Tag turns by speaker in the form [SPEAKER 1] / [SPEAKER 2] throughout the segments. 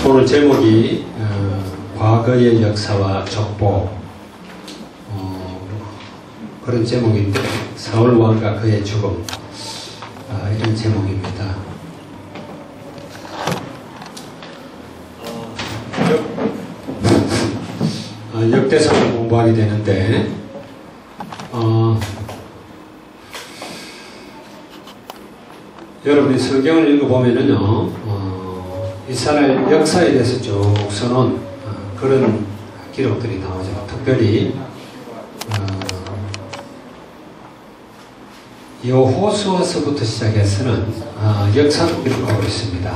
[SPEAKER 1] 오늘 제목이 과거의 역사와 족보 그런 제목인데 사울 왕과 그의 죽음 이런 제목입니다. 역대상을 공부하게 되는데 여러분이 성경을 읽어보면은요 이스라엘 역사에 대해서 쭉 써놓은 그런 기록들이 나오죠. 특별히 여호수아서부터 시작해서는 역사를 기록하고 있습니다.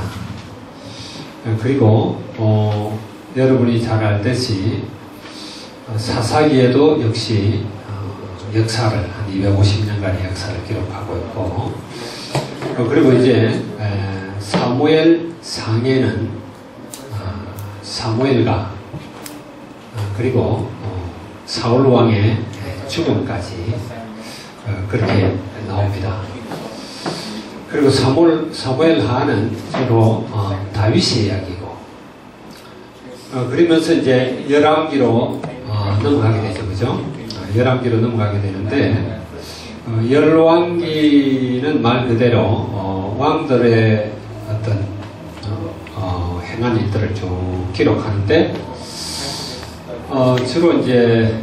[SPEAKER 1] 그리고 여러분이 잘 알듯이 사사기에도 역시 역사를 한 250년간의 역사를 기록하고 있고 그리고 이제 사무엘 상에는 사무엘과 그리고 사울 왕의 죽음까지 그렇게 나옵니다. 그리고 사무엘 하는 주로 다윗의 이야기고 그러면서 이제 열왕기로 넘어가게 되죠, 그죠? 열왕기로 넘어가게 되는데 열왕기는 말 그대로 왕들의 어떤 행한 일들을 쭉 기록하는데 주로 이제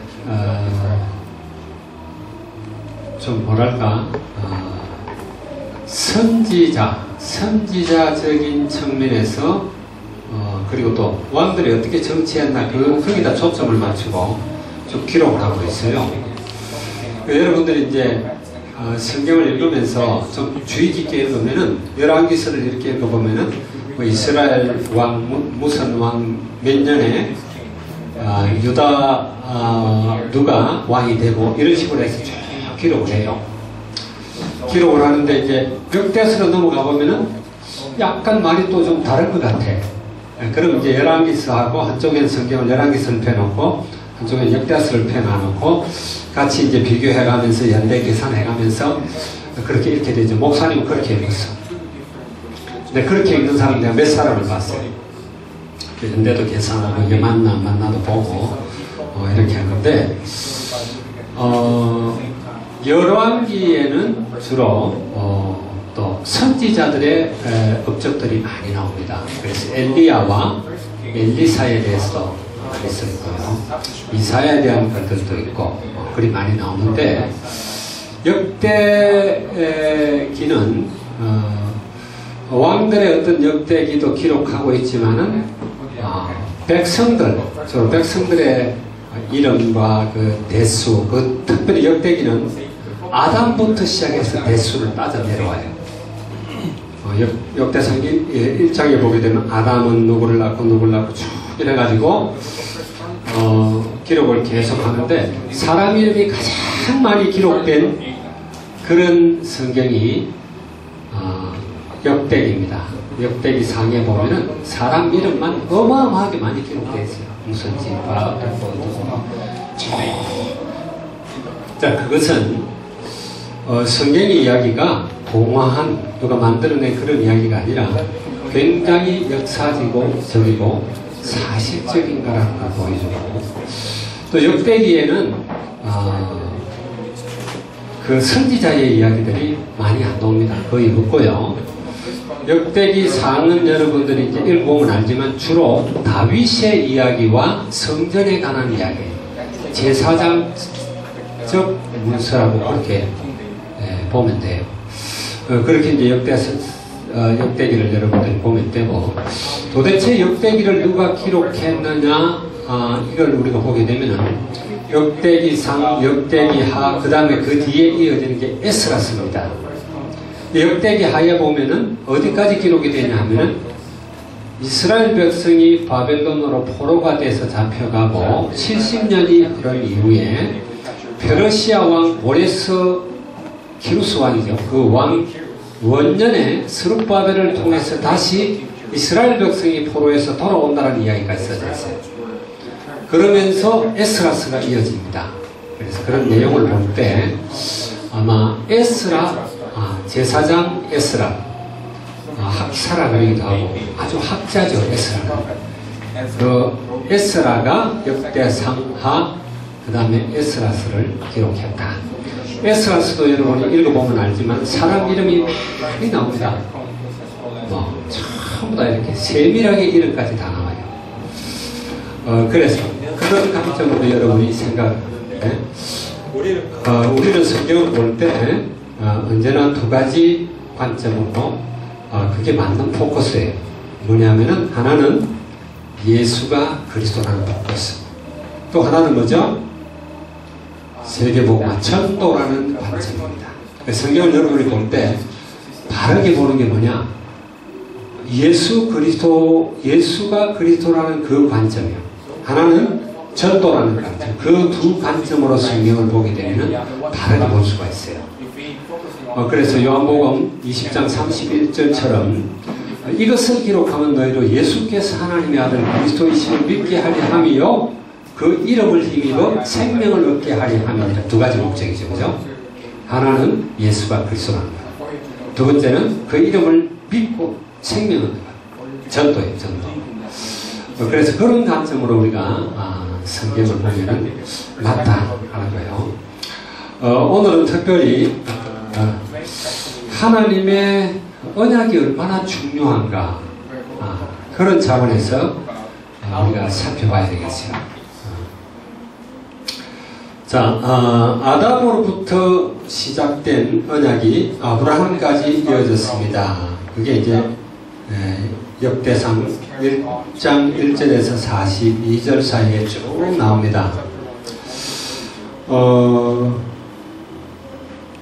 [SPEAKER 1] 좀 뭐랄까 선지자적인 측면에서 그리고 또 왕들이 어떻게 정치했나 거기다 초점을 맞추고 좀 기록을 하고 있어요. 여러분들이 이제 성경을 읽으면서 좀 주의 깊게 읽으면은 열왕기서를 이렇게 읽어보면은 뭐 이스라엘 왕 무슨 왕 몇 년에 유다 누가 왕이 되고 이런 식으로 해서 쭉 기록을 해요. 기록을 하는데 이제 역대서로 넘어가 보면은 약간 말이 또 좀 다른 것 같아. 그럼 이제 열왕기서하고 한쪽에는 성경을 열왕기서를 펴놓고 한쪽에는 역대서를 펴놔놓고 같이 이제 비교해가면서 연대 계산해가면서 그렇게 읽게 되죠. 목사님은 그렇게 읽었어. 근데 그렇게 읽는 사람 내가 몇 사람을 봤어요. 연대도 계산하고 이게 맞나 안 맞나도 보고 이렇게 하는데 열왕기에는 주로 또 선지자들의 업적들이 많이 나옵니다. 그래서 엘리야와 엘리사에 대해서도 많이 써있고요. 이사야에 대한 것들도 있고 글이 많이 나오는데 역대기는 왕들의 어떤 역대기도 기록하고 있지만은 주로 백성들의 이름과 그 대수, 특별히 역대기는 아담부터 시작해서 대수를 따져 내려와요. 역대상 1장에 보게 되면 아담은 누구를 낳고 쭉 이래가지고 기록을 계속 하는데 사람 이름이 가장 많이 기록된 그런 성경이 역대기입니다. 역대기 상에 보면은 사람 이름만 어마어마하게 많이 기록되어 있어요. 무슨 집밥, 자, 그것은 성경의 이야기가 동화한 누가 만들어낸 그런 이야기가 아니라 굉장히 역사적이고 사실적인 거라는 걸 보여주고 또 역대기에는 그 선지자의 이야기들이 많이 안 나옵니다. 거의 없고요. 역대기 상은 여러분들이 이제 읽어보면 알지만 주로 다윗의 이야기와 성전에 관한 이야기, 제사장적 문서라고 그렇게 보면 돼요. 그렇게 이제 역대기를 여러분들이 보면 되고 도대체 역대기를 누가 기록했느냐 이걸 우리가 보게 되면은 역대기상, 역대기하 그 다음에 그 뒤에 이어지는 게 에스라서입니다. 역대기 하에 보면은 어디까지 기록이 되냐 하면은 이스라엘 백성이 바벨론으로 포로가 돼서 잡혀가고 70년이 흐른 이후에 페르시아 왕 오레스 키루스 왕이죠. 그 왕 원년에 스룹바벨을 통해서 다시 이스라엘 백성이 포로에서 돌아온다는 이야기가 있어져 있어요. 그러면서 에스라스가 이어집니다. 그래서 그런 내용을 볼 때 아마 에스라 제사장 에스라 학사라 그러기도 하고 아주 학자죠. 에스라가. 그 에스라가 역대상하 그 다음에 에스라스를 기록했다. 에스라스도 여러분이 읽어보면 알지만 사람 이름이 많이 나옵니다. 전부 다 이렇게 세밀하게 이름까지 다 나와요. 그래서 그런 관점으로 여러분이 생각하는데 우리는 성경을 볼 때 언제나 두 가지 관점으로 그게 맞는 포커스예요. 뭐냐면은 하나는 예수가 그리스도라는 포커스, 또 하나는 뭐죠? 세계복음화 전도라는 관점입니다. 성경을 여러분이 볼 때 바르게 보는 게 뭐냐? 예수가 그리스도라는 그 관점이요. 하나는 전도라는 관점. 그 두 관점으로 성경을 보게 되면 바르게 볼 수가 있어요. 그래서 요한복음 20장 31절처럼 이것을 기록하면 너희로 예수께서 하나님의 아들 그리스도이심을 믿게 하려 함이요 그 이름을 힘입어 생명을 얻게 하려 함이니라. 두 가지 목적이죠. 그죠? 하나는 예수가 그리스도라는 것. 두 번째는 그 이름을 믿고 생명을 얻는 것. 전도예요. 전도. 그래서 그런 관점으로 우리가 성경을 보면 맞다 하는 거예요. 오늘은 특별히 하나님의 언약이 얼마나 중요한가 그런 차원에서 우리가 살펴봐야 되겠어요. 자, 아담으로부터 시작된 언약이 아브라함까지 이어졌습니다. 그게 이제 역대상 1장 1절에서 42절 사이에 쭉 나옵니다.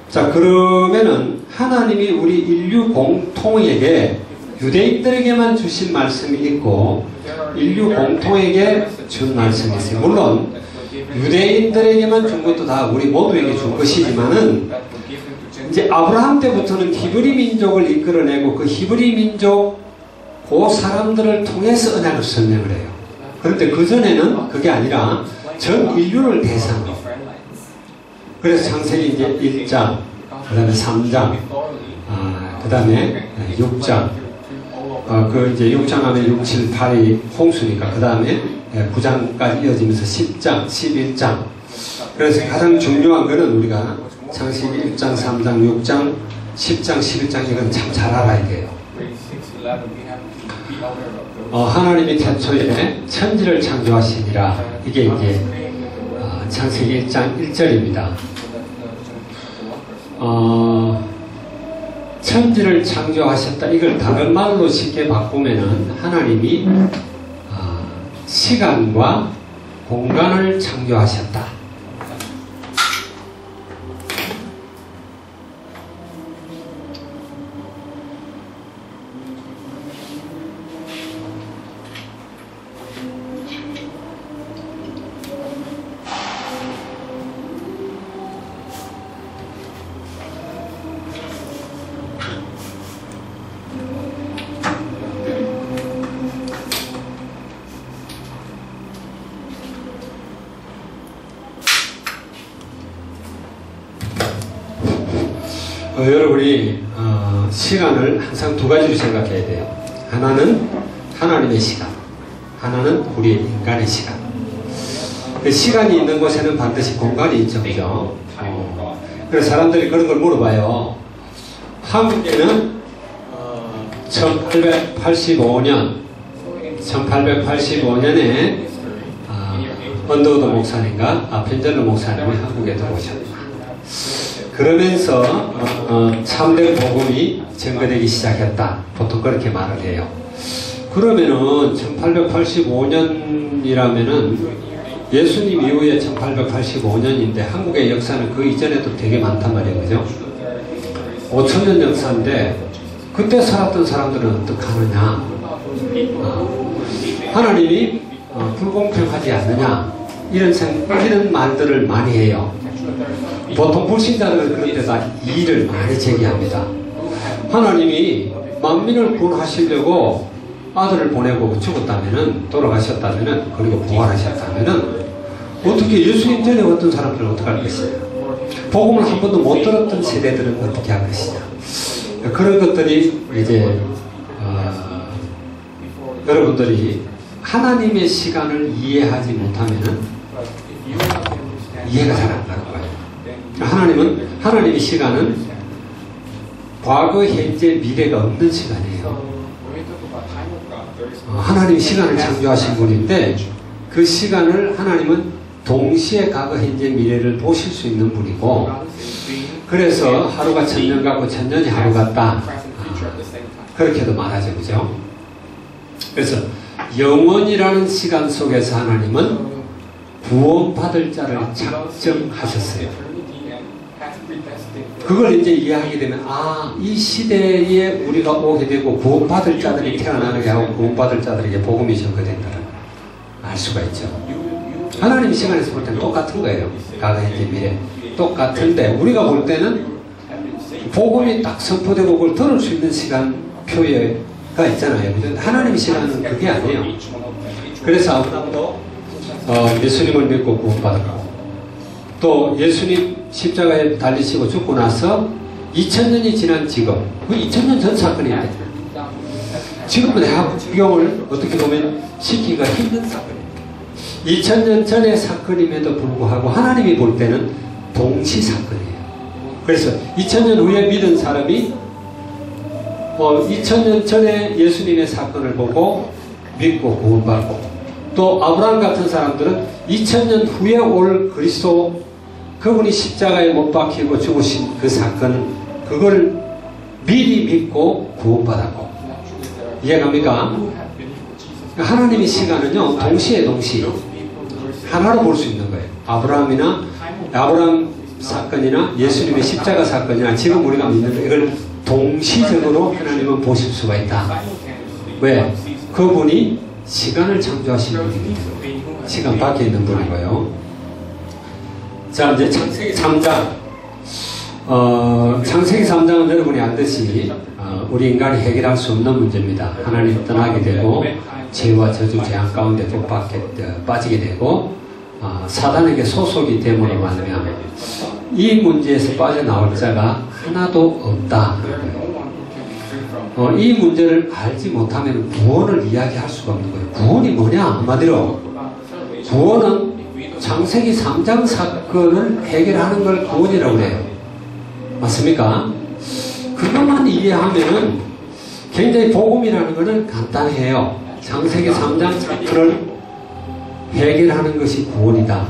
[SPEAKER 1] 자, 그러면은 하나님이 우리 인류 공통에게 유대인들에게만 주신 말씀이 있고 인류 공통에게 준 말씀이 있어요. 물론 유대인들에게만 준 것도 다 우리 모두에게 준 것이지만은 이제 아브라함 때부터는 히브리 민족을 이끌어내고 그 히브리 민족 그 사람들을 통해서 언약을 설명을 해요. 그런데 그전에는 그게 아니라 전 인류를 대상으로. 그래서 창세기 이제 1장, 그 다음에 3장, 그 다음에 6장, 그 이제 6장 하면 6, 7, 8이 홍수니까 그 다음에 9장까지 이어지면서 10장, 11장. 그래서 가장 중요한 거는 우리가 창세기 1장, 3장, 6장, 10장, 11장 이건 참 잘 알아야 돼요. 하나님이 태초에 천지를 창조하시니라. 이게 이제 창세기 1장 1절입니다. 천지를 창조하셨다. 이걸 다른 말로 쉽게 바꾸면은 하나님이 시간과 공간을 창조하셨다. 여러분이 시간을 항상 두 가지로 생각해야 돼요. 하나는 하나님의 시간, 하나는 우리의 인간의 시간. 그 시간이 있는 곳에는 반드시 공간이 있죠. 그죠? 그래서 사람들이 그런 걸 물어봐요. 한국에는 1885년에 언더우드 목사님과 펜젤러 목사님이 한국에 들어오셨다. 그러면서 참된 복음이 전거되기 시작했다. 보통 그렇게 말을 해요. 그러면은 1885년이라면은 예수님 이후에 1885년인데 한국의 역사는 그 이전에도 되게 많단 말이에요. 그죠? 5천년 역사인데 그때 살았던 사람들은 어떡하느냐? 하나님이 불공평하지 않느냐? 이런 말들을 많이 해요. 보통 불신자들은 그런 데다 이의를 많이 제기합니다. 하나님이 만민을 구원하시려고 아들을 보내고 죽었다면은, 돌아가셨다면은, 그리고 부활하셨다면은 어떻게 예수님 전에 어떤 사람들은 어떻게 할 것이냐? 복음을 한 번도 못 들었던 세대들은 어떻게 할 것이냐? 그런 것들이 이제 여러분들이 하나님의 시간을 이해하지 못하면은 이해가 잘 안 가는 거예요. 하나님의 시간은 과거, 현재, 미래가 없는 시간이에요. 하나님이 시간을 창조하신 분인데 그 시간을 하나님은 동시에 과거, 현재, 미래를 보실 수 있는 분이고, 그래서 하루가 천년 같고 천년이 하루 같다, 그렇게도 말하죠. 그죠? 그래서 영원이라는 시간 속에서 하나님은 구원받을 자를 작정하셨어요. 그걸 이제 이해하게 되면, 이 시대에 우리가 오게 되고 구원받을 자들이 태어나게 하고 구원받을 자들에게 복음이 전거된다는 알 수가 있죠. 하나님 시간에서 볼 때는 똑같은 거예요. 과거, 현재, 미래 똑같은데 우리가 볼 때는 복음이 딱 선포되고 그걸 들을 수 있는 시간표가 있잖아요. 하나님 시간은 그게 아니에요. 그래서 아브라함도 예수님을 믿고 구원받았고, 또 예수님 십자가에 달리시고 죽고 나서 2000년이 지난 지금, 그 2000년 전 사건이에요. 지금은 합경을 어떻게 보면 시키기가 힘든 사건이에요. 2000년 전의 사건임에도 불구하고 하나님이 볼 때는 동시 사건이에요. 그래서 2000년 후에 믿은 사람이 2000년 전에 예수님의 사건을 보고 믿고 구원받고, 또 아브라함 같은 사람들은 2000년 후에 올 그리스도, 그분이 십자가에 못 박히고 죽으신 그 사건, 그걸 미리 믿고 구원받았고. 이해갑니까? 하나님의 시간은요, 동시에 하나로 볼 수 있는 거예요. 아브라함 사건이나 예수님의 십자가 사건이나 지금 우리가 믿는 이걸 동시적으로 하나님은 보실 수가 있다. 왜? 그분이 시간을 창조하신 분입니다. 시간 밖에 있는 분이고요. 자, 이제 창세기 3장. 창세기 3장은 여러분이 알듯이 우리 인간이 해결할 수 없는 문제입니다. 하나님 떠나게 되고 죄와 저주, 재앙 가운데 빠지게 되고 사단에게 소속이 됨으로 말미암아 이 문제에서 빠져나올 자가 하나도 없다. 이 문제를 알지 못하면 구원을 이야기할 수가 없는 거예요. 구원이 뭐냐? 한마디로 구원은 창세기 3장 사건을 해결하는 걸 구원이라고 그래요. 맞습니까? 그것만 이해하면은 굉장히 복음이라는 것은 간단해요. 창세기 3장 사건을 해결하는 것이 구원이다.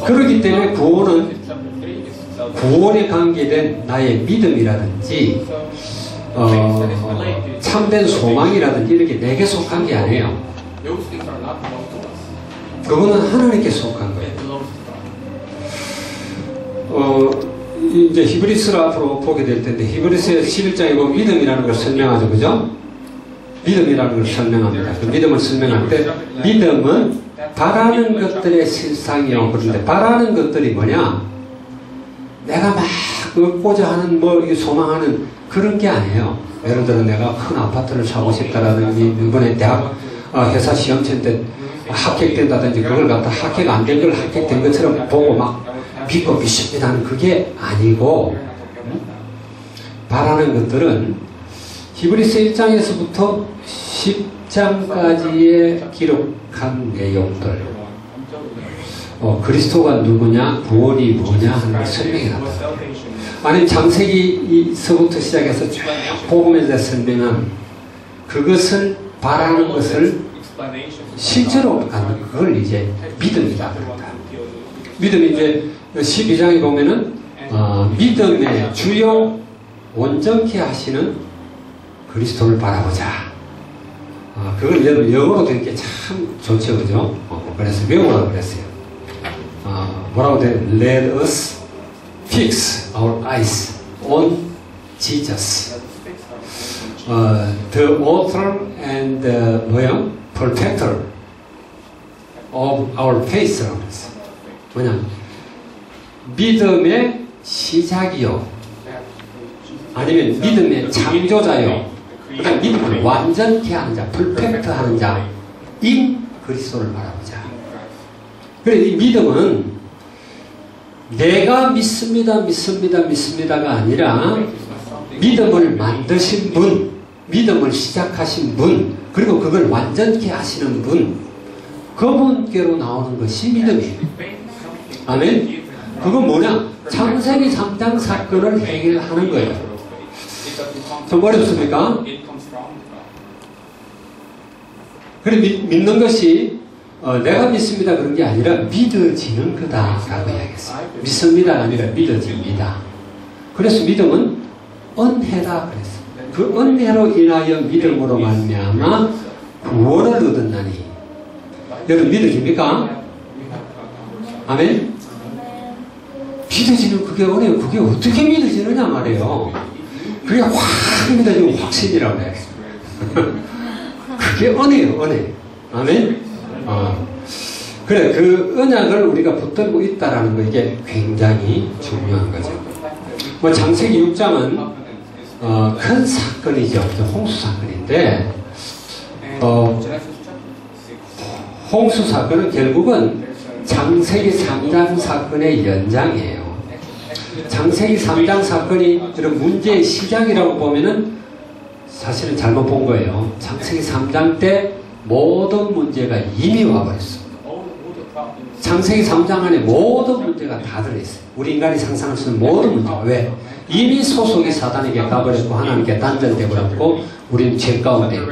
[SPEAKER 1] 그렇기 때문에 구원은 구원에 관계된 나의 믿음이라든지 참된 소망이라든지 이렇게 내게 속한 게 아니에요. 그거는 하나님께 속한 거예요. 이제 히브리스를 앞으로 보게 될 텐데, 히브리스의 11장이고 믿음이라는 걸 설명하죠. 그죠? 믿음이라는 걸 설명합니다. 그 믿음을 설명할 때, 믿음은 바라는 것들의 실상이요. 그런데 바라는 것들이 뭐냐? 내가 막 얻고자 하는 소망하는 그런 게 아니에요. 예를 들어 내가 큰 아파트를 사고 싶다라든지, 이번에 대학 회사 시험칠 때 합격된다든지, 그걸 갖다 합격 안 된 걸 합격된 것처럼 보고 막 믿고 믿습니다는 그게 아니고, 바라는 것들은 히브리서 1장에서부터 10장까지의 기록한 내용들, 그리스도가 누구냐, 구원이 뭐냐 하는 걸 설명해 놨다. 아니 창세기서부터 시작해서 쭉 복음에 대해 설명한 그것을 바라는 것을 실제로 갖는 그걸 이제 믿음이다. 믿음이 이제 12장에 보면은 믿음의 주요 온전케 하시는 그리스도를 바라보자. 그걸 여러분 영어로 된 게 참 좋죠, 그죠? 그래서 외우라고 그랬어요. 뭐라고 돼? Let us fix our eyes on Jesus, the author and perfecter of our faith라고 그랬어요. 뭐냐? 믿음의 시작이요, 아니면 믿음의 창조자요, 그다음 믿음을 완전케 하는 자, 퍼펙트 하는 자인 그리스도를 바라보자. 그래, 이 믿음은 내가 믿습니다가 아니라 믿음을 만드신 분, 믿음을 시작하신 분, 그리고 그걸 완전케 하시는 분, 그분께로 나오는 것이 믿음이에요. 아멘? 그건 뭐냐? 창세기 3장 사건을 해결하는 거예요. 좀 어렵습니까? 그래, 믿는 것이 내가 믿습니다 그런 게 아니라 믿어지는 거다라고 이야기했어요. 믿습니다가 아니라 믿어집니다. 그래서 믿음은 은혜다 그랬어요. 그 은혜로 인하여 믿음으로 말미암아 구원을 얻었나니. 여러분 믿어집니까? 아멘? 믿어지는 그게 은혜요. 그게 어떻게 믿어지느냐 말이에요. 그게 확 믿어지면 확신이라고 해요. 그게 은혜요, 은혜. 아멘? 그래, 그 언약을 우리가 붙들고 있다라는 거, 이게 굉장히 중요한 거죠. 뭐, 창세기 6장은, 큰 사건이죠. 홍수 사건인데, 홍수 사건은 결국은 창세기 3장 사건의 연장이에요. 창세기 3장 사건이 이런 문제의 시작이라고 보면은 사실은 잘못 본 거예요. 창세기 3장 때 모든 문제가 이미 와버렸어. 창세기 3장 안에 모든 문제가 다 들어있어요. 우리 인간이 상상할 수 있는 모든 문제가. 왜? 이미 소속이 사단에게 가버렸고 하나님께 단절되고 버렸고 우리는 죄 가운데 있고.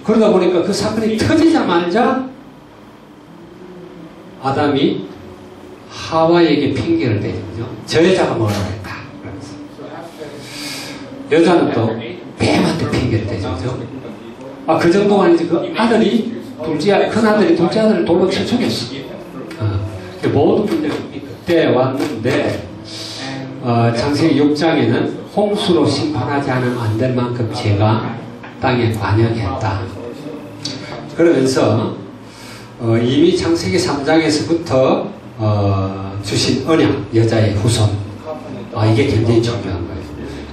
[SPEAKER 1] 그러다 보니까 그 사건이 터지자마자 아담이 하와에게 핑계를 대죠. 저 여자가 뭐라고 했다. 그러면서. 여자는 또 뱀한테 핑계를 대죠. 그 정도가 아니지. 그 아들이 큰 아들이 둘째 아들을 돌로 쳐 죽였어. 모든 문제가 그때 왔는데, 창세기 6장에는 홍수로 심판하지 않으면 안 될 만큼 죄가 땅에 관여했다. 그러면서, 이미 창세기 3장에서부터, 주신 언약, 여자의 후손. 이게 굉장히 중요한 거예요.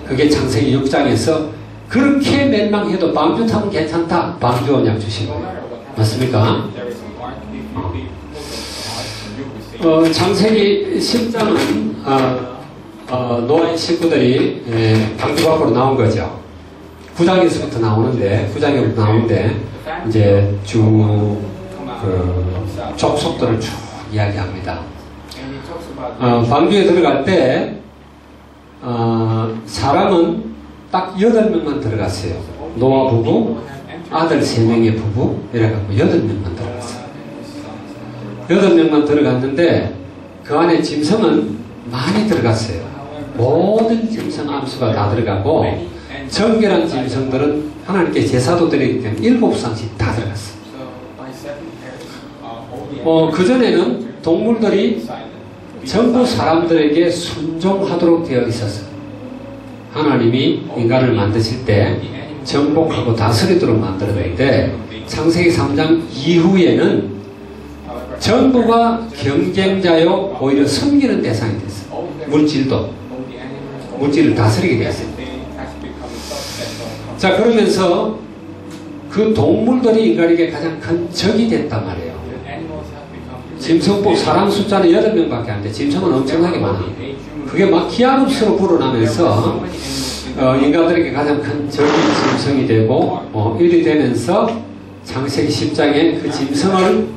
[SPEAKER 1] 그게 창세기 6장에서 그렇게 멸망해도 방주 타면 괜찮다. 방주 언약 주신 거예요. 맞습니까? 창세기 10장은 노아의 식구들이 방주 밖으로 나온 거죠. 9장에서부터 나오는데 이제 족속들을 쭉 이야기합니다. 방주에 들어갈 때 사람은 딱 8명만 들어갔어요. 노아 부부, 아들 3명의 부부, 이래갖고 8명만 들어갔어요. 8명만 들어갔는데 그 안에 짐승은 많이 들어갔어요. 모든 짐승 암수가 다 들어가고 정결한 짐승들은 하나님께 제사도 드리기 때문에 7쌍씩 다 들어갔어요. 그전에는 동물들이 전부 사람들에게 순종하도록 되어 있었어요. 하나님이 인간을 만드실 때 정복하고 다스리도록 만들었는데 창세기 3장 이후에는 전부가 경쟁자요 오히려 섬기는 대상이 됐어요. 물질을 다스리게 됐어요. 자, 그러면서 그 동물들이 인간에게 가장 큰 적이 됐단 말이에요. 짐승복 사람 숫자는 8명밖에 안 돼. 짐승은 엄청나게 많아. 그게 막 기하급수로 불어나면서 인간들에게 가장 큰 적이 짐승이 되고 일이 되면서 창세기 10장에 그 짐승을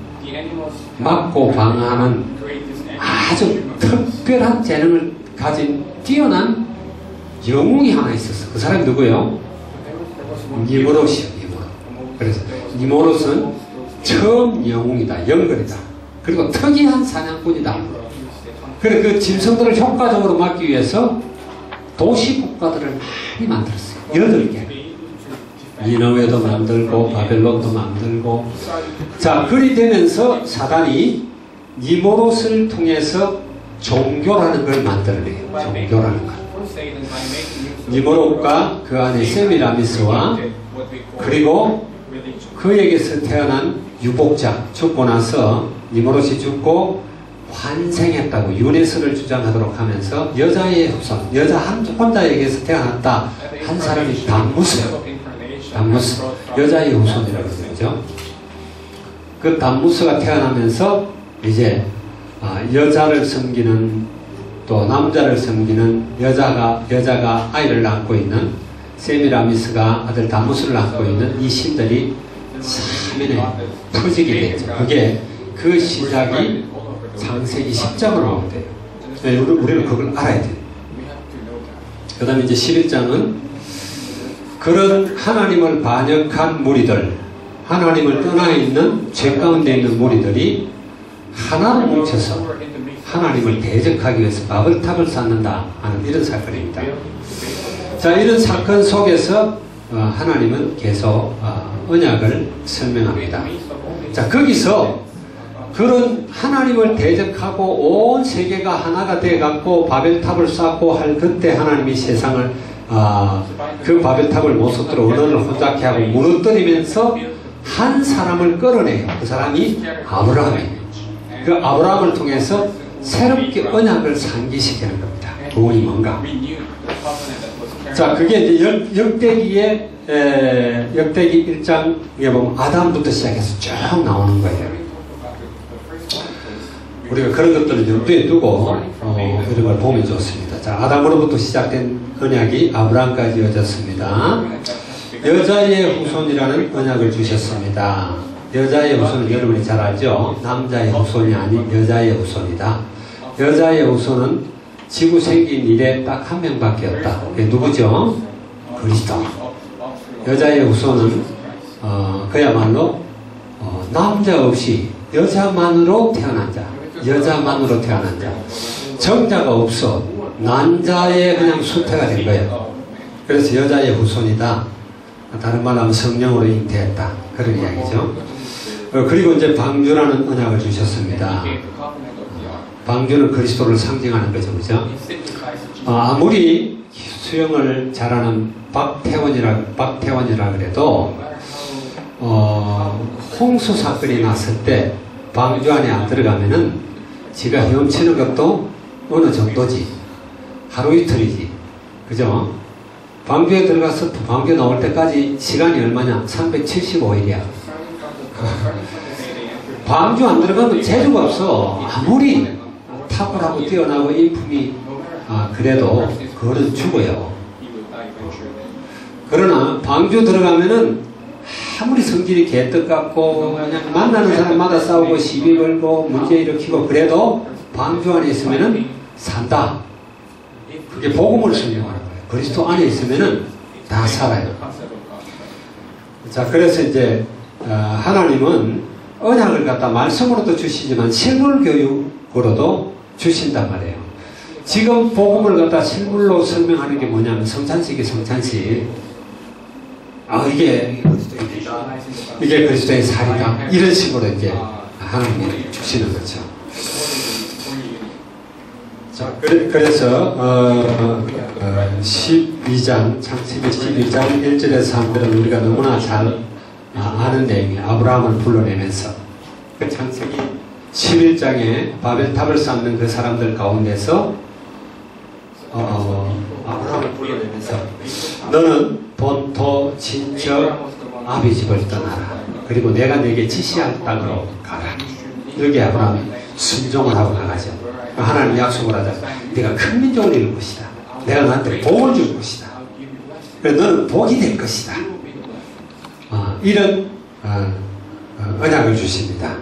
[SPEAKER 1] 막고 방어하는 아주 특별한 재능을 가진 뛰어난 영웅이 하나 있었어. 그 사람이 누구예요? 니무롯이요. 그래서 니무롯은 처음 영웅이다. 영걸이다. 그리고 특이한 사냥꾼이다. 그래 그 짐승들을 효과적으로 막기 위해서 도시 국가들을 많이 만들었어요. 8개. 니느웨도 만들고 바벨론도 만들고. 자, 그리 되면서 사단이 니무롯을 통해서 종교라는 걸 만들어내요. 종교라는 걸. 니무롯과 그 안에 세미라미스와 그리고 그에게서 태어난 유복자 죽고 나서 니무롯이 죽고 환생했다고 유네스를 주장하도록 하면서 여자의 후손, 여자 혼자에게서 태어났다 한 사람이 담무스, 여자의 후손이라고 그러죠. 그 담무스가 태어나면서 이제 여자를 섬기는 또 남자를 섬기는 여자가 아이를 낳고 있는 세미라미스가 아들 다무스를 낳고 있는 이 신들이 사면에 터지게 됐죠. 그게 그 시작이 창세기 10장으로 나오면 돼요. 우리는 그걸 알아야 돼요. 그 다음에 이제 11장은 그런 하나님을 반역한 무리들, 하나님을 떠나 있는 죄 가운데 있는 무리들이 하나로 뭉쳐서 하나님을 대적하기 위해서 바벨탑을 쌓는다 하는 이런 사건입니다. 자, 이런 사건 속에서 하나님은 계속 언약을 설명합니다. 자, 거기서 그런 하나님을 대적하고 온 세계가 하나가 되어갖고 바벨탑을 쌓고 할 그때 하나님이 세상을 그 바벨탑을 못 섰도록 언어를 혼잡케 하고 무너뜨리면서 한 사람을 끌어내요. 그 사람이 아브라함이에요. 그 아브라함을 통해서 새롭게 언약을 상기시키는 겁니다. 도움이 뭔가. 자, 그게 이제 역대기 1장에 보면 아담부터 시작해서 쭉 나오는 거예요. 우리가 그런 것들을 염두에 두고 이런 걸 보면 좋습니다. 자, 아담으로부터 시작된 언약이 아브라함까지 이어졌습니다. 여자의 후손이라는 언약을 주셨습니다. 여자의 후손은 여러분이 잘 알죠? 남자의 후손이 아닌 여자의 후손이다. 여자의 후손은 지구 생긴 이래 딱 한 명밖에 없다. 그게 누구죠? 그리스도. 여자의 후손은 그야말로 남자 없이 여자만으로 태어난 자. 여자만으로 태어난 자. 정자가 없어. 난자의 그냥 수태가 된 거예요. 그래서 여자의 후손이다. 다른 말로 하면 성령으로 잉태했다. 그런 이야기죠. 그리고 이제 방주라는 언약을 주셨습니다. 방주는 그리스도를 상징하는 거죠. 그죠? 아무리 수영을 잘하는 박태원이라 그래도 홍수 사건이 났을 때 방주 안에 안 들어가면은 지가 헤엄치는 것도 어느 정도지. 하루 이틀이지. 그죠? 방주에 들어가서 방주 나올 때까지 시간이 얼마냐? 375일이야. 방주 안 들어가면 재주가 없어. 아무리 탁월하고 뛰어나고 인품이 그래도 그거는 죽어요. 그러나 방주 들어가면은 아무리 성질이 개떡 같고 그냥 만나는 사람마다 싸우고 시비 걸고 문제 일으키고 그래도 방주 안에 있으면은 산다. 그게 복음을 설명하는 거예요. 그리스도 안에 있으면은 다 살아요. 자, 그래서 이제 하나님은 언약을 갖다 말씀으로도 주시지만 실물 교육으로도 주신단 말이에요. 지금 복음을 갖다 실물로 설명하는 게 뭐냐면 성찬식이 성찬식. 이게 그리스도의 살이다. 이런 식으로 이제 하나님이 주시는 거죠. 자, 그래서 12장, 창세기 12장 1절에서 3절은 우리가 너무나 잘 아는 내용이에요. 아브라함을 불러내면서 그 창세기 11장에 바벨탑을 쌓는 그 사람들 가운데서 아브라함을 불러내면서 너는 본토 친척 아비 집을 떠나라. 그리고 내가 네게 지시할 땅으로 가라. 이렇게 아브라함이 순종을 하고 나가죠. 하나님 약속을 하자. 네가 큰 민족을 이룰 것이다. 내가 너한테 복을 줄 것이다. 그래서 너는 복이 될 것이다. 이런 언약을 주십니다.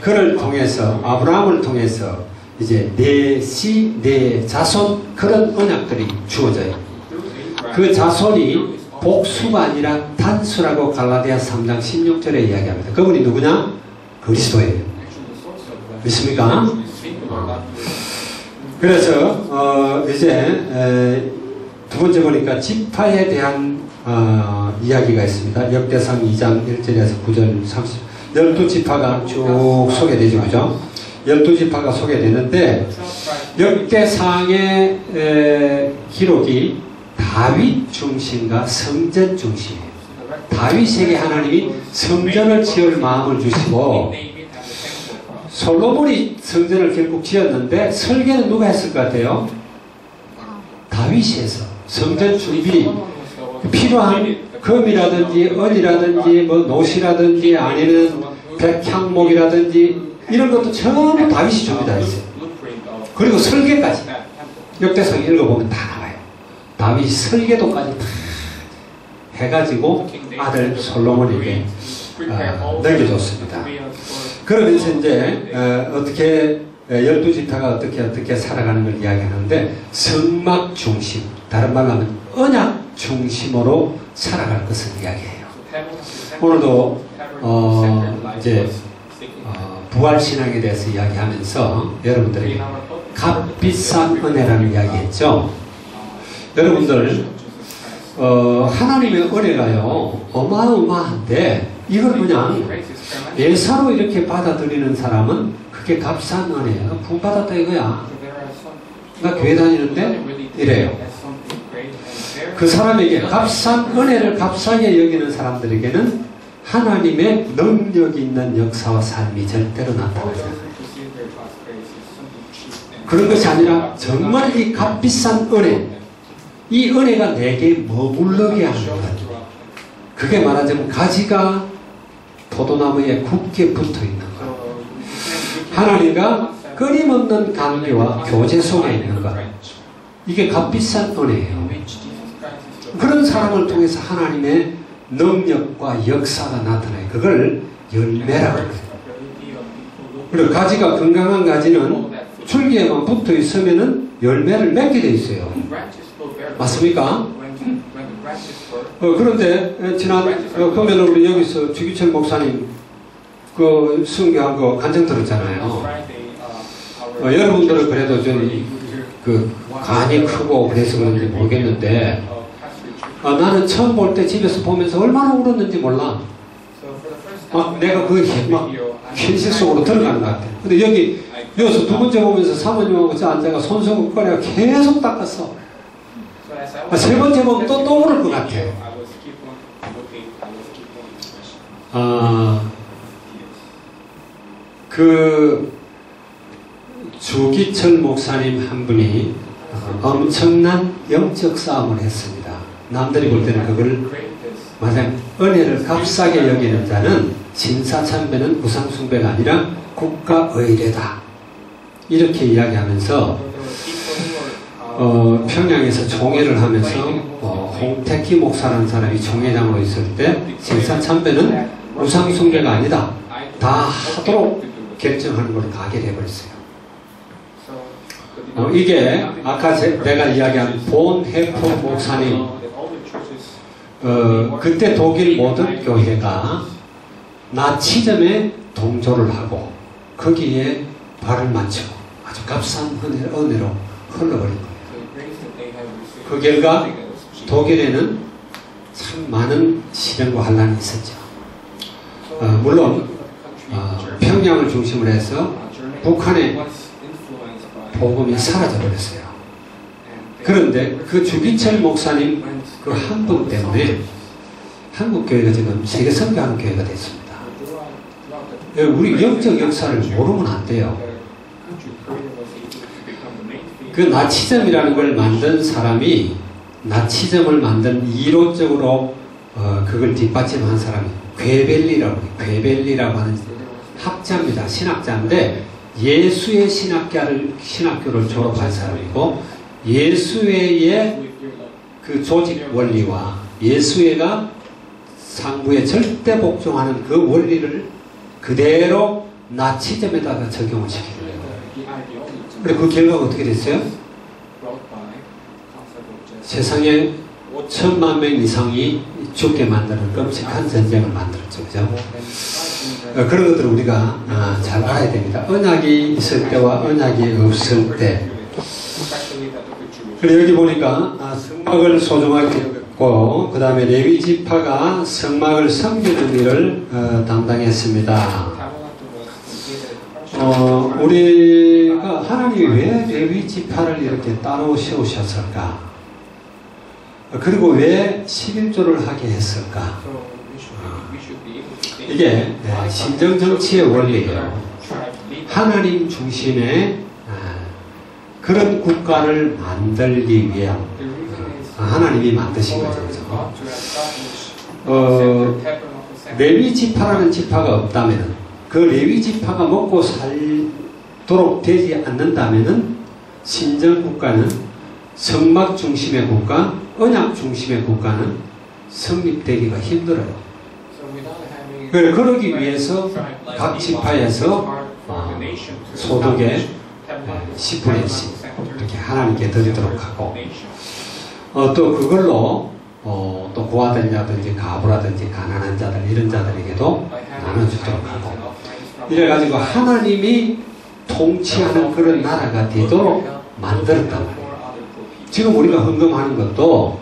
[SPEAKER 1] 그를 통해서 아브라함을 통해서 이제 내 자손 그런 언약들이 주어져요. 그 자손이 복수가 아니라 단수라고 갈라디아 3장 16절에 이야기합니다. 그분이 누구냐? 그리스도예요. 믿습니까? 그래서 이제 두 번째 보니까 지파에 대한 이야기가 있습니다. 역대상 2장 1절에서 9절 30 12지파가 쭉 소개되죠. 그죠? 12지파가 소개되는데 역대상의 기록이 다윗 중심과 성전 중심이에요. 다윗에게 하나님이 성전을 지을 마음을 주시고 솔로몬이 성전을 결국 지었는데 설계는 누가 했을 것 같아요? 다윗이 해서 성전 준비 필요한 금이라든지 은이라든지 뭐 노시라든지 아니면 백향목이라든지 이런 것도 전부 다윗이 준비 다 했어요. 그리고 설계까지 역대상 읽어보면 다 나와요. 다윗이 설계도까지 다 해가지고 아들 솔로몬에게 넘겨줬습니다. 그러면서 이제 어떻게 12지파가 어떻게 살아가는 걸 이야기하는데 성막 중심, 다른 말로 하면 언약 중심으로 살아갈 것을 이야기해요. 오늘도 이제 부활신앙에 대해서 이야기하면서 여러분들에게 값비싼 은혜라는 이야기했죠. 여러분들 하나님의 은혜가요 어마어마한데 이걸 그냥 예사로 이렇게 받아들이는 사람은 그게 값싼 은혜예요. 부받았다 이거야. 나 교회 다니는데 이래요. 그 사람에게 값싼 은혜를 값싸게 여기는 사람들에게는 하나님의 능력이 있는 역사와 삶이 절대로 나타나지 않아요. 그런 것이 아니라 정말 이 값비싼 은혜, 이 은혜가 내게 머물러게 하는 것. 그게 말하자면 가지가 포도나무에 굳게 붙어 있는 것. 하나님과 끊임없는 관계와 교제 속에 있는 것. 이게 값비싼 은혜예요. 그런 사람을 통해서 하나님의 능력과 역사가 나타나요. 그걸 열매라고 해요. 그리고 가지가 건강한 가지는 줄기에만 붙어 있으면은 열매를 맺게 돼 있어요. 맞습니까? 그런데 지난 금요일 우리 여기서 주기철 목사님 그 순교한 거 간증 들었잖아요. 여러분들은 그래도 좀 그 간이 크고 그래서 그런지 모르겠는데 나는 처음 볼 때 집에서 보면서 얼마나 울었는지 몰라. 내가 그게 막 현실 속으로 들어가는 것 같아. 근데 여기서 두 번째 보면서 사모님하고 앉아가 손수건거리가 계속 닦았어. 세 번째 보면 또 울을 것 같아. 그 주기철 목사님 한 분이 엄청난 영적 싸움을 했습니다. 남들이 볼 때는 그걸 맞아요. 은혜를 값싸게 여기는 자는 진사참배는 우상숭배가 아니라 국가의례다. 이렇게 이야기하면서 평양에서 종회를 하면서 홍택기 목사라는 사람이 종회장으로 있을 때 진사참배는 우상숭배가 아니다. 다 하도록 결정하는 걸로 가결해버렸어요. 이게 아까 내가 이야기한 본 해프 목사님 그때 독일 모든 교회가 나치즘에 동조를 하고 거기에 발을 맞추고 아주 값싼 은혜로 흘러버린 거예요. 그 결과 독일에는 참 많은 시련과 환란이 있었죠. 물론 평양을 중심으로 해서 북한의 복음이 사라져버렸어요. 그런데 그 주기철 목사님 그 한 분 때문에 한국교회가 지금 세계 선교하는 교회가 됐습니다. 우리 영적 역사를 모르면 안 돼요. 그 나치즘이라는 걸 만든 사람이 나치즘을 만든 이론적으로 그걸 뒷받침한 사람이 괴벨리라고 하는 학자입니다. 신학자인데 예수의 신학교를 졸업한 사람이고 예수회의 그 조직 원리와 예수회가 상부에 절대 복종하는 그 원리를 그대로 나치즘에다가 적용을 시키는 거예요. 그리고 그 결과가 어떻게 됐어요? 세상에 1000만 명 이상이 죽게 만드는 끔찍한 전쟁을 만들었죠. 그죠? 그런 것들을 우리가 잘 알아야 됩니다. 언약이 있을 때와 언약이 없을 때. 그리고 여기 보니까 성막을 소중하게 여겼고 그 다음에 레위 지파가 성막을 섬기는 일을 담당했습니다. 우리가 하나님이 왜 레위 지파를 이렇게 따로 세우셨을까? 그리고 왜 11조를 하게 했을까? 이게 신정정치의 원리예요. 하나님 중심의 그런 국가를 만들기 위한 하나님이 만드신 거죠. 레위 지파라는 지파가 없다면 그 레위 지파가 먹고 살도록 되지 않는다면 신정 국가는 성막 중심의 국가, 언약 중심의 국가는 성립되기가 힘들어요. 그러기 위해서 각 지파에서 소득의 10분의 1씩 이렇게 하나님께 드리도록 하고, 또 그걸로 또 고아된 자든지 가부라든지 가난한 자들 이런 자들에게도 나눠주도록 하고, 이래가지고 하나님이 통치하는 그런 나라가 되도록 만들었단 말이에요. 지금 우리가 헌금하는 것도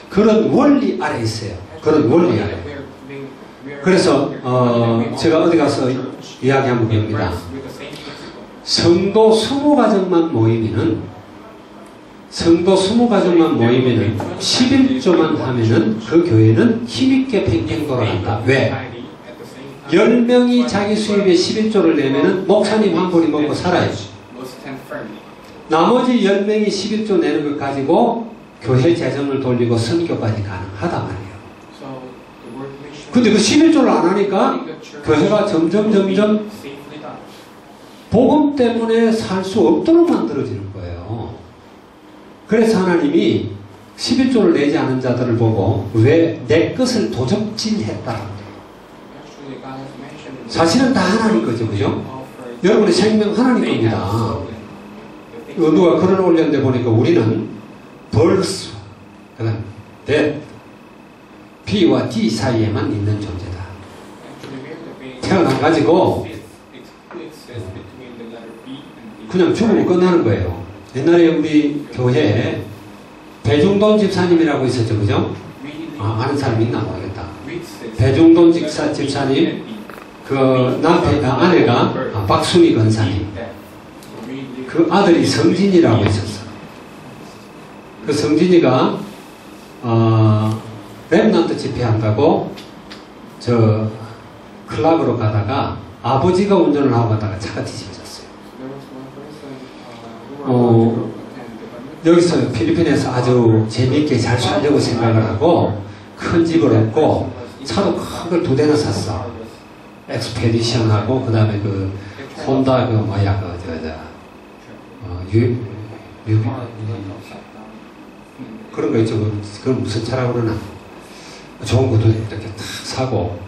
[SPEAKER 1] 그런 원리 아래 있어요. 그런 원리 아래. 그래서 제가 어디 가서 이야기 한번 해봅니다. 성도 20가정만 모이면은 11조만 하면은 그 교회는 힘있게 팽팽 돌아간다. 왜? 10명이 자기 수입에 11조를 내면은 목사님 한 분이 먹고 살아야지. 나머지 10명이 11조 내는 걸 가지고 교회 재정을 돌리고 선교까지 가능하단 말이에요. 근데 그 11조를 안 하니까 교회가 점점 복음 때문에 살 수 없도록 만들어지는 거예요. 그래서 하나님이 11조를 내지 않은 자들을 보고 왜 내 것을 도적질했다. 사실은 다 하나님 거죠, 그죠? 여러분의 생명 하나님 겁니다. 누가 글을 올렸는데 보니까 우리는 벌수, death, B와 D 사이에만 있는 존재다. 태어나가지고 그냥 죽으면 끝나는 거예요. 옛날에 우리 교회에 배중돈 집사님이라고 있었죠, 그죠? 아는 사람 있나 모르겠다. 배중돈 집사님, 그 아내가 박순희 권사님, 그 아들이 성진이라고 있었어. 그 성진이가 렘넌트 집회한다고 저 클럽으로 가다가 아버지가 운전을 하고 가다가 차가 뒤집어졌어요. 여기서 필리핀에서 아주 재미있게 잘 살려고 생각을 하고 큰 집을 얻고 차도 큰 걸 2대나 샀어. 엑스페디션하고 그 다음에 그 혼다 그 뭐야 그런 거 있죠. 그건 무슨 차라고 그러나 좋은 것도 이렇게 탁 사고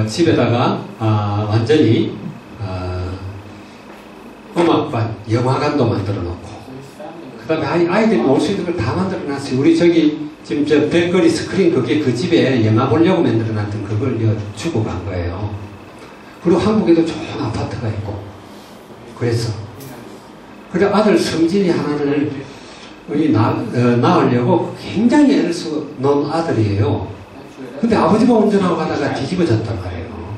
[SPEAKER 1] 집에다가 완전히 음악반, 영화관도 만들어 놓고 그 다음에 아이들이 올 수 있는 걸 다 만들어 놨어요. 우리 저기 지금 저 백거리 스크린 그게 그 집에 영화 보려고 만들어 놨던 그걸 주고 간 거예요. 그리고 한국에도 좋은 아파트가 있고 그래서 그래 아들 성진이 하나를 낳으려고 굉장히 애를 쓰고 놓은 아들이에요. 근데 아버지가 운전하고 가다가 뒤집어졌단 말이에요.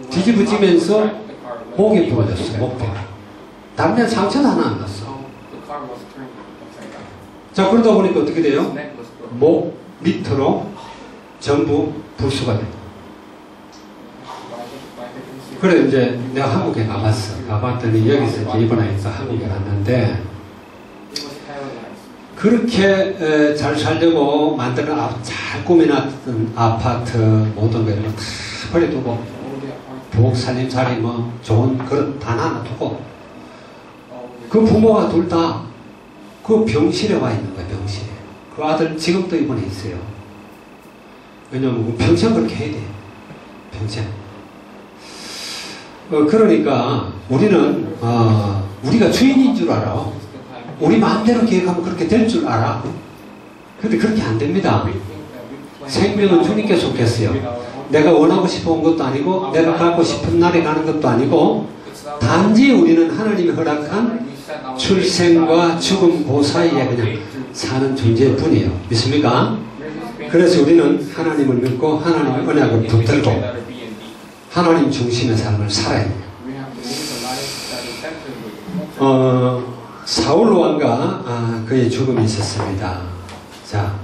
[SPEAKER 1] 뒤집어지면서 목이 부러졌어. 목배. 다른 데는 상처도 하나 안 났어. 자, 그러다 보니까 어떻게 돼요? 목 밑으로 전부 불수가 돼요. 그래 이제 내가 한국에 가봤어. 가봤더니 여기서 이제 입원해서 한국에 갔는데 그렇게 잘 살려고 만드는 잘 꾸며놨던 아파트 모든 걸 다 버려두고 부엌 살림살이 뭐 좋은 그릇 다 하나 두고 그 부모가 둘 다 그 병실에 와 있는 거야. 병실에. 그 아들 지금도 입원해 있어요. 왜냐면 평생 그렇게 해야 돼. 평생. 그러니까 우리는 우리가 주인인 줄 알아. 우리 마음대로 계획하면 그렇게 될 줄 알아. 근데 그렇게 안 됩니다. 생명은 주님께 속했어요. 내가 원하고 싶어 온 것도 아니고 내가 가고 싶은 날에 가는 것도 아니고 단지 우리는 하나님이 허락한 출생과 죽음 그 사이에 그냥 사는 존재일 뿐이에요. 믿습니까? 그래서 우리는 하나님을 믿고 하나님의 언약을 붙들고 하나님 중심의 삶을 살아야 돼요. 사울 왕과 그의 죽음이 있었습니다. 자,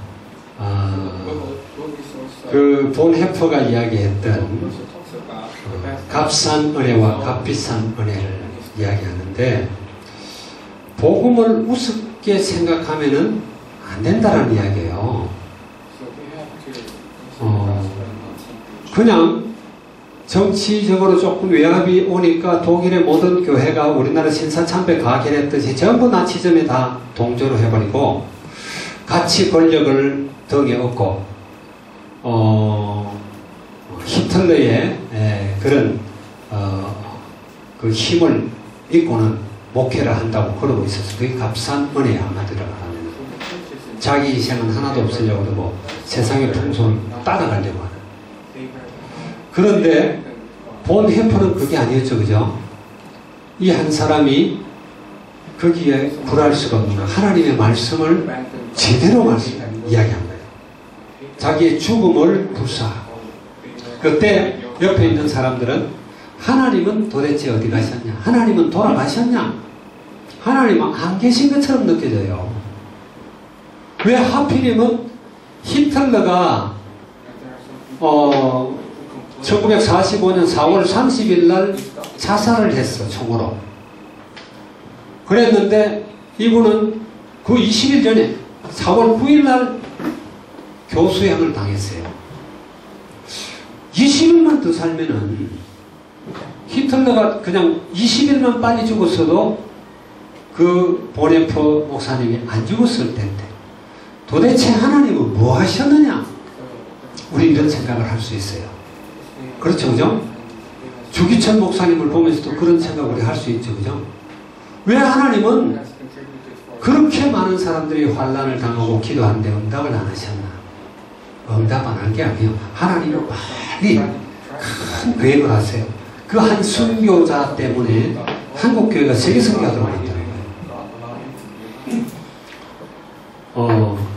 [SPEAKER 1] 그 본 해퍼가 이야기했던 값싼 은혜와 값비싼 은혜를 이야기하는데 복음을 우습게 생각하면은 안 된다는 이야기예요. 그냥 정치적으로 조금 외압이 오니까 독일의 모든 교회가 우리나라 신사참배 가결했듯이 전부 나치즘에 다 동조를 해버리고 같이 권력을 등에 업고 히틀러의 그런 그 힘을 믿고는 목회를 한다고 그러고 있어서 그게 값싼 은혜야. 한마디로 말하면 자기 희생은 하나도 없으려고 그러고 세상의 풍속을 따라가려고 하는. 그런데 본 회포는 그게 아니었죠. 그죠? 이 한 사람이 거기에 굴할 수가 없는 하나님의 말씀을 제대로 이야기한 거예요. 자기의 죽음을 불사하고. 그때 옆에 있는 사람들은 하나님은 도대체 어디 가셨냐? 하나님은 돌아가셨냐? 하나님은 안 계신 것처럼 느껴져요. 왜 하필이면 히틀러가 1945년 4월 30일 날 자살을 했어, 총으로. 그랬는데 이분은 그 20일 전에 4월 9일 날 교수형을 당했어요. 20일만 더 살면은 히틀러가 그냥 20일만 빨리 죽었어도 그 보네퍼 목사님이 안 죽었을 텐데 도대체 하나님은 뭐 하셨느냐? 우리 이런 생각을 할 수 있어요. 그렇죠, 그죠? 주기천 목사님을 보면서도 그런 생각을 우리 할 수 있죠, 그죠? 왜 하나님은 그렇게 많은 사람들이 환난을 당하고 기도하는데 응답을 안 하셨나? 응답 안 한 게 아니에요. 하나님은 빨리 큰 계획을 하세요. 그 한 순교자 때문에 한국교회가 세계 선교하도록 만드는 거예요.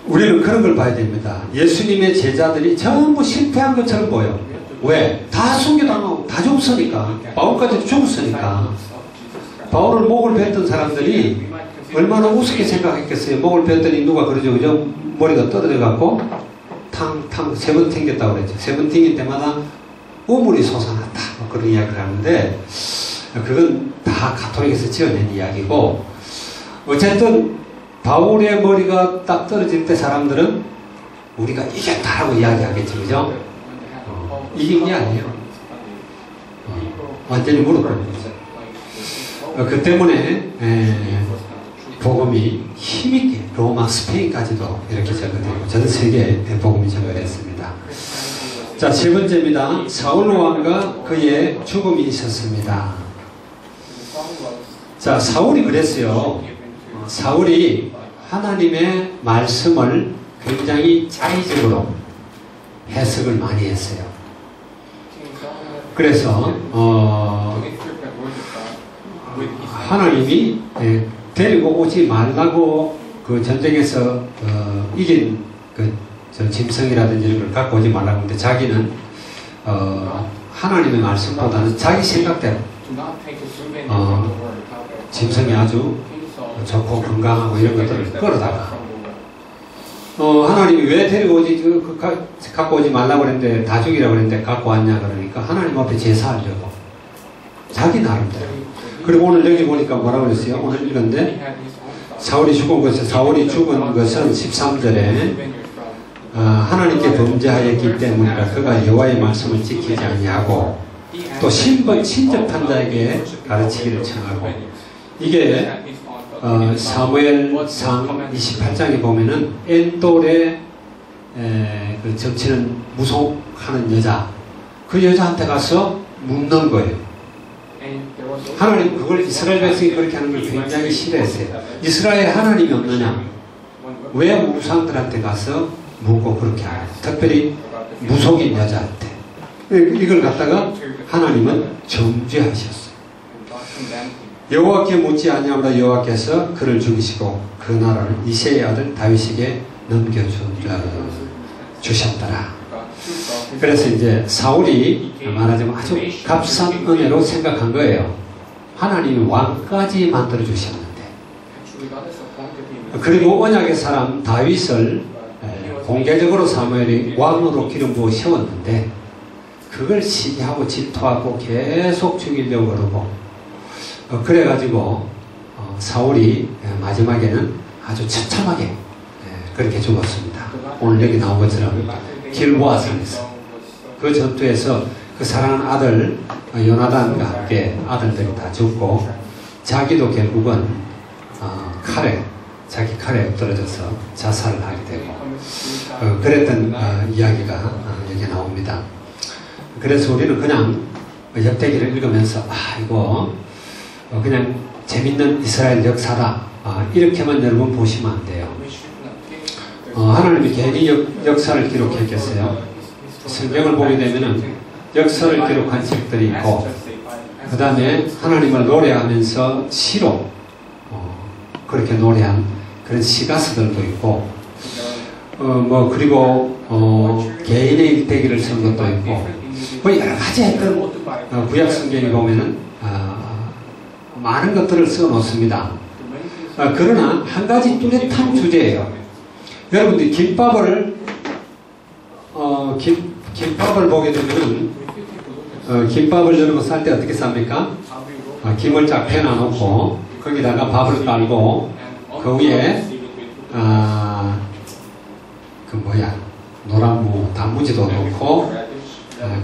[SPEAKER 1] 우리는 그런 걸 봐야 됩니다. 예수님의 제자들이 전부 실패한 것처럼 보여. 왜? 다 순교당하고 다 죽었으니까. 바울까지도 죽었으니까. 바울을 목을 뱉던 사람들이 얼마나 우습게 생각했겠어요. 목을 뱉더니 누가 그러죠, 그죠? 머리가 떨어져갖고 탕탕 세 번 튕겼다고 그랬죠. 세 번 튕길 때마다 우물이 솟아났다. 뭐 그런 이야기를 하는데 그건 다 가톨릭에서 지어낸 이야기고, 어쨌든 바울의 머리가 딱 떨어질 때 사람들은 우리가 이겼다라고 이야기하겠죠, 그죠? 이긴 게 아니에요. 완전히 무릎을 꿇었죠. 그 때문에 복음이 힘있게 로마, 스페인까지도 이렇게 전거되고 전 세계에 복음이 전거됐습니다. 자, 세 번째입니다. 사울 왕과 그의 죽음이 있었습니다. 자, 사울이 그랬어요. 사울이 하나님의 말씀을 굉장히 자의적으로 해석을 많이 했어요. 그래서 하나님이 데리고 오지 말라고 그 전쟁에서 이긴 저 짐승이라든지 이런 걸 갖고 오지 말라고 하는데 자기는 하나님의 말씀보다는 자기 생각대로 짐승이 아주 좋고 건강하고 이런 것들을 끌어다가 하나님이 왜 데리고 오지 갖고 오지 말라고 그랬는데 다 죽이라고 그랬는데 갖고 왔냐 그러니까 하나님 앞에 제사하려고 자기 나름대로. 그리고 오늘 여기 보니까 뭐라고 그랬어요? 오늘 읽었는데 사울이 죽은 것은 13절에 하나님께 범죄하였기 때문이라 그가 여호와의 말씀을 지키지 아니하고 또 신접한 자에게 가르치기를 청하고. 이게 사무엘상 28장에 보면은 엔돌의 그 정치는 무속하는 여자, 그 여자한테 가서 묻는 거예요. 하나님 그걸 이스라엘 백성이 그렇게 하는 걸 굉장히 싫어했어요. 이스라엘에 하나님이 없느냐? 왜 우상들한테 가서 묻고 그렇게 하냐? 특별히 무속인 여자한테. 이걸 갖다가 하나님은 정죄하셨어요. 여호와께 묻지 아니하므로 여호와께서 그를 죽이시고 그 나라를 이새의 아들 다윗에게 넘겨주셨더라. 그래서 이제 사울이 말하자면 아주 값싼 은혜로 생각한 거예요. 하나님이 왕까지 만들어 주셨는데. 그리고 언약의 사람 다윗을 공개적으로 사무엘이 왕으로 기름 부어 세웠는데 그걸 시기하고 질투하고 계속 죽이려고 그러고 그래가지고 사울이 마지막에는 아주 처참하게 그렇게 죽었습니다. 오늘 여기 나온 것처럼 길보아 산에서 그 전투에서 그 사랑하는 아들 요나단과 함께 아들들이 다 죽고 자기도 결국은 자기 칼에 엎드러져서 자살을 하게 되고 그랬던 이야기가 여기 나옵니다. 그래서 우리는 그냥 역대기를 읽으면서 이거 그냥 재밌는 이스라엘 역사다 이렇게만 여러분 보시면 안 돼요. 하나님이 괜히 역사를 기록했겠어요. 성경을 보게 되면은 역사를 기록한 책들이 있고 그 다음에 하나님을 노래하면서 시로 그렇게 노래한 그런 시가서들도 있고 그리고 개인의 일대기를 쓴 것도 있고 여러 가지 했던 구약 성경에 보면은 많은 것들을 써 놓습니다. 그러나 한 가지 뚜렷한 주제예요. 여러분들이 김밥을 보게 되면 김밥을 여러분 쌀 때 어떻게 쌉니까? 김을 쫙 패놔 놓고 거기다가 밥을 깔고 그 위에 노란무 단무지도 넣고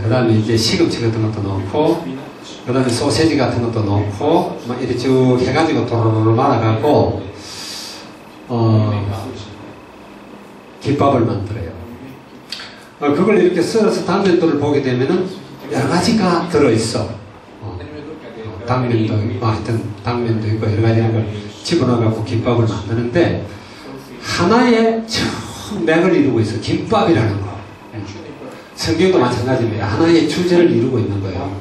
[SPEAKER 1] 그 다음에 이제 시금치 같은 것도 넣고 그 다음에 소세지 같은 것도 넣고 이렇게 쭉 해가지고 도로로 말아갖고 김밥을 만들어요. 그걸 이렇게 썰어서 당면들을 보게 되면은 여러 가지가 들어있어. 당면도 있고, 하여튼 당면도 있고 여러 가지 걸 집어넣어갖고 김밥을 만드는데 하나의 큰 맥을 이루고 있어. 김밥이라는 거. 성경도 마찬가지입니다. 하나의 주제를 이루고 있는 거예요.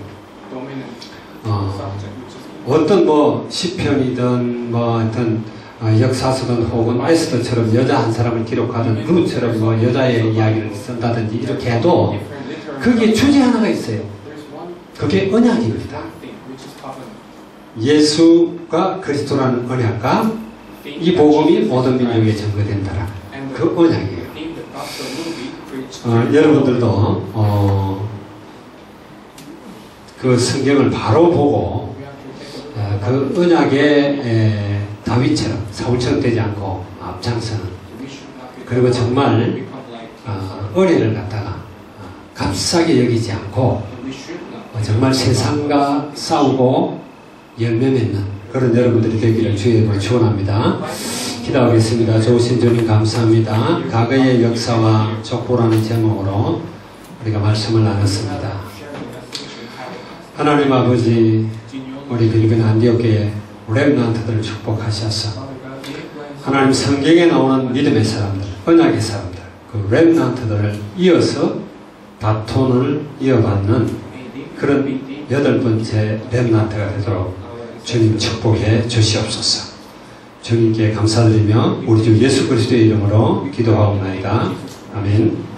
[SPEAKER 1] 어떤 시편이든 하여튼 역사서든 혹은 에스더처럼 여자 한 사람을 기록하든 루처럼 여자의 이야기를 쓴다든지 이렇게 해도 거기에 주제 하나가 있어요. 그게 언약입니다. 예수가 그리스도라는 언약과 이 복음이 모든 민족에 전거된다라. 그 언약이에요. 여러분들도 그 성경을 바로 보고 그 언약의 다윗처럼 사울처럼 되지 않고 앞장서는 그리고 정말 은혜를 갖다가 값싸게 여기지 않고 정말 세상과 싸우고 열매 맺는 그런 여러분들이 되기를 주의 이름으로 축원합니다. 기도하겠습니다. 좋으신 주님 감사합니다. 과거의 역사와 족보라는 제목으로 우리가 말씀을 나눴습니다. 하나님 아버지, 우리 빌근 안디옥교회 렘넌트들을 축복하셔서 하나님 성경에 나오는 믿음의 사람들, 언약의 사람들, 그 렘넌트들을 이어서 바톤을 이어받는 그런 8번째 렘넌트가 되도록 주님 축복해 주시옵소서. 주님께 감사드리며 우리 주 예수 그리스도의 이름으로 기도하옵나이다. 아멘.